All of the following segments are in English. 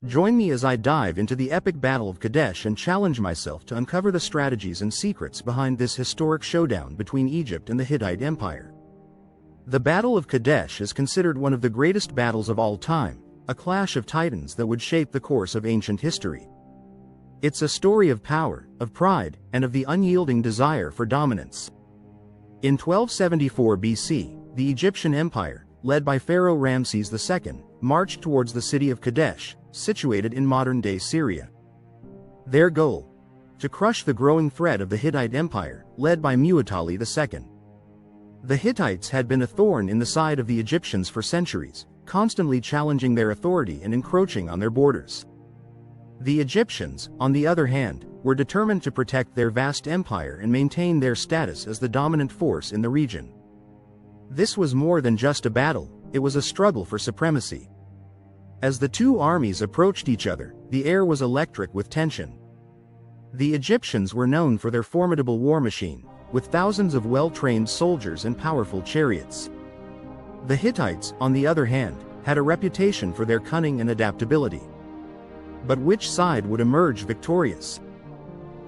Join me as I dive into the epic Battle of Kadesh and challenge myself to uncover the strategies and secrets behind this historic showdown between Egypt and the Hittite Empire. The Battle of Kadesh is considered one of the greatest battles of all time, a clash of titans that would shape the course of ancient history. It's a story of power, of pride, and of the unyielding desire for dominance. In 1274 BC, the Egyptian Empire, led by Pharaoh Ramses II, marched towards the city of Kadesh, situated in modern-day Syria. Their goal? To crush the growing threat of the Hittite Empire, led by Muwatalli II. The Hittites had been a thorn in the side of the Egyptians for centuries, constantly challenging their authority and encroaching on their borders. The Egyptians, on the other hand, were determined to protect their vast empire and maintain their status as the dominant force in the region. This was more than just a battle, it was a struggle for supremacy. As the two armies approached each other, the air was electric with tension. The Egyptians were known for their formidable war machine, with thousands of well-trained soldiers and powerful chariots. The Hittites, on the other hand, had a reputation for their cunning and adaptability. But which side would emerge victorious?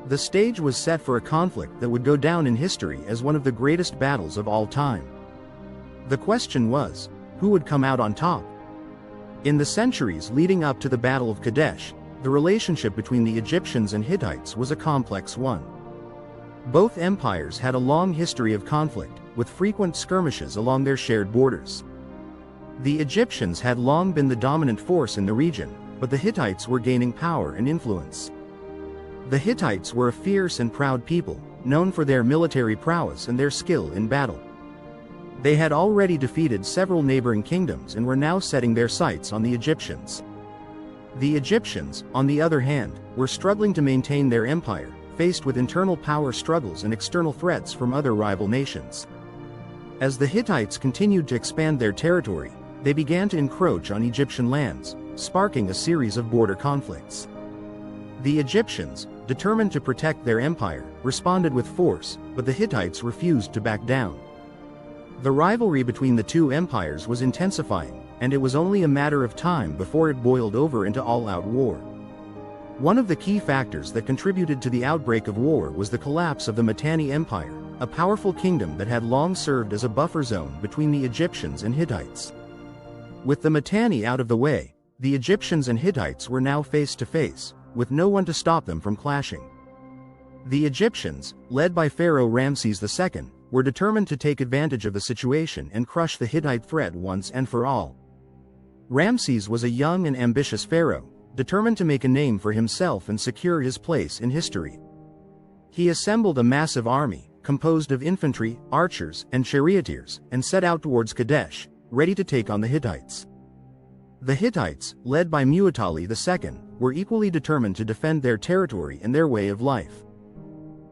The stage was set for a conflict that would go down in history as one of the greatest battles of all time. The question was, who would come out on top? In the centuries leading up to the Battle of Kadesh, the relationship between the Egyptians and Hittites was a complex one. Both empires had a long history of conflict, with frequent skirmishes along their shared borders. The Egyptians had long been the dominant force in the region, but the Hittites were gaining power and influence. The Hittites were a fierce and proud people, known for their military prowess and their skill in battle. They had already defeated several neighboring kingdoms and were now setting their sights on the Egyptians. The Egyptians, on the other hand, were struggling to maintain their empire, faced with internal power struggles and external threats from other rival nations. As the Hittites continued to expand their territory, they began to encroach on Egyptian lands, sparking a series of border conflicts. The Egyptians, determined to protect their empire, responded with force, but the Hittites refused to back down. The rivalry between the two empires was intensifying, and it was only a matter of time before it boiled over into all-out war. One of the key factors that contributed to the outbreak of war was the collapse of the Mitanni Empire, a powerful kingdom that had long served as a buffer zone between the Egyptians and Hittites. With the Mitanni out of the way, the Egyptians and Hittites were now face to face, with no one to stop them from clashing. The Egyptians, led by Pharaoh Ramses II, were determined to take advantage of the situation and crush the Hittite threat once and for all. Ramses was a young and ambitious pharaoh, determined to make a name for himself and secure his place in history. He assembled a massive army, composed of infantry, archers, and charioteers, and set out towards Kadesh, ready to take on the Hittites. The Hittites, led by Muwatalli II, were equally determined to defend their territory and their way of life.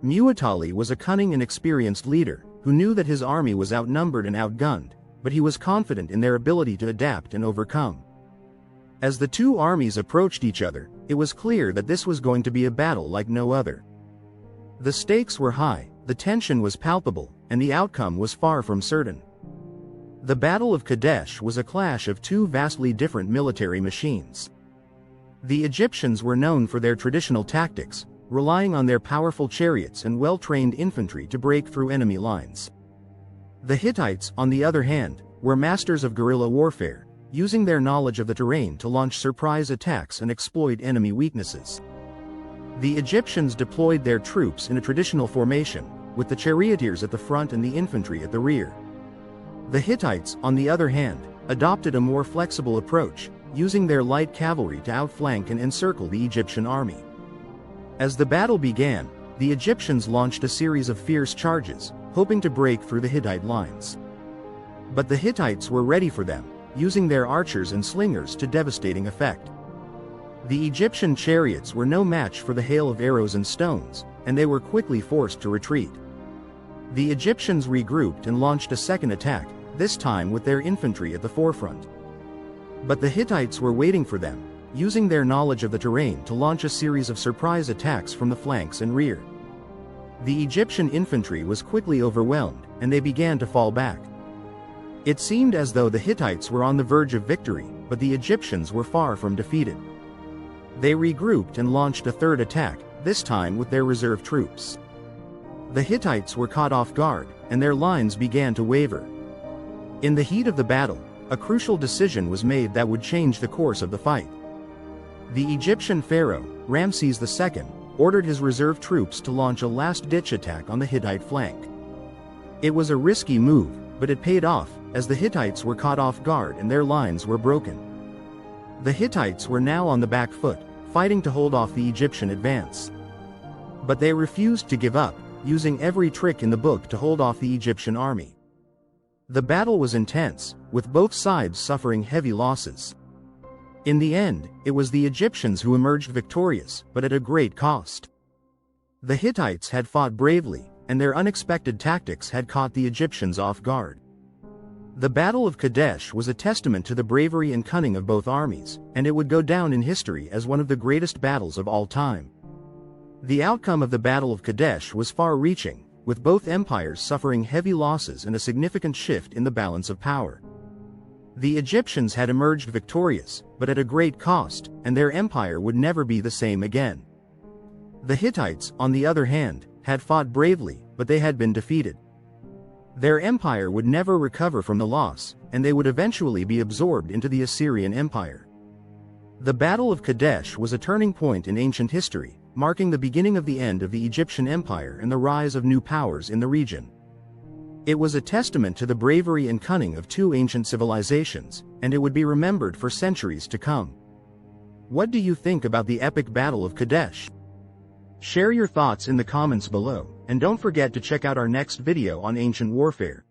Muwatalli was a cunning and experienced leader, who knew that his army was outnumbered and outgunned, but he was confident in their ability to adapt and overcome. As the two armies approached each other, it was clear that this was going to be a battle like no other. The stakes were high, the tension was palpable, and the outcome was far from certain. The Battle of Kadesh was a clash of two vastly different military machines. The Egyptians were known for their traditional tactics, relying on their powerful chariots and well-trained infantry to break through enemy lines. The Hittites, on the other hand, were masters of guerrilla warfare, using their knowledge of the terrain to launch surprise attacks and exploit enemy weaknesses. The Egyptians deployed their troops in a traditional formation, with the charioteers at the front and the infantry at the rear. The Hittites, on the other hand, adopted a more flexible approach, using their light cavalry to outflank and encircle the Egyptian army. As the battle began, the Egyptians launched a series of fierce charges, hoping to break through the Hittite lines. But the Hittites were ready for them, using their archers and slingers to devastating effect. The Egyptian chariots were no match for the hail of arrows and stones, and they were quickly forced to retreat. The Egyptians regrouped and launched a second attack, this time with their infantry at the forefront. But the Hittites were waiting for them, using their knowledge of the terrain to launch a series of surprise attacks from the flanks and rear. The Egyptian infantry was quickly overwhelmed, and they began to fall back. It seemed as though the Hittites were on the verge of victory, but the Egyptians were far from defeated. They regrouped and launched a third attack, this time with their reserve troops. The Hittites were caught off guard, and their lines began to waver. In the heat of the battle, a crucial decision was made that would change the course of the fight. The Egyptian pharaoh, Ramses II, ordered his reserve troops to launch a last-ditch attack on the Hittite flank. It was a risky move, but it paid off, as the Hittites were caught off guard and their lines were broken. The Hittites were now on the back foot, fighting to hold off the Egyptian advance. But they refused to give up, using every trick in the book to hold off the Egyptian army. The battle was intense, with both sides suffering heavy losses. In the end, it was the Egyptians who emerged victorious, but at a great cost. The Hittites had fought bravely, and their unexpected tactics had caught the Egyptians off guard. The Battle of Kadesh was a testament to the bravery and cunning of both armies, and it would go down in history as one of the greatest battles of all time. The outcome of the Battle of Kadesh was far-reaching, with both empires suffering heavy losses and a significant shift in the balance of power. The Egyptians had emerged victorious, but at a great cost, and their empire would never be the same again. The Hittites, on the other hand, had fought bravely, but they had been defeated. Their empire would never recover from the loss, and they would eventually be absorbed into the Assyrian Empire. The Battle of Kadesh was a turning point in ancient history, marking the beginning of the end of the Egyptian Empire and the rise of new powers in the region. It was a testament to the bravery and cunning of two ancient civilizations, and it would be remembered for centuries to come. What do you think about the epic Battle of Kadesh? Share your thoughts in the comments below, and don't forget to check out our next video on ancient warfare.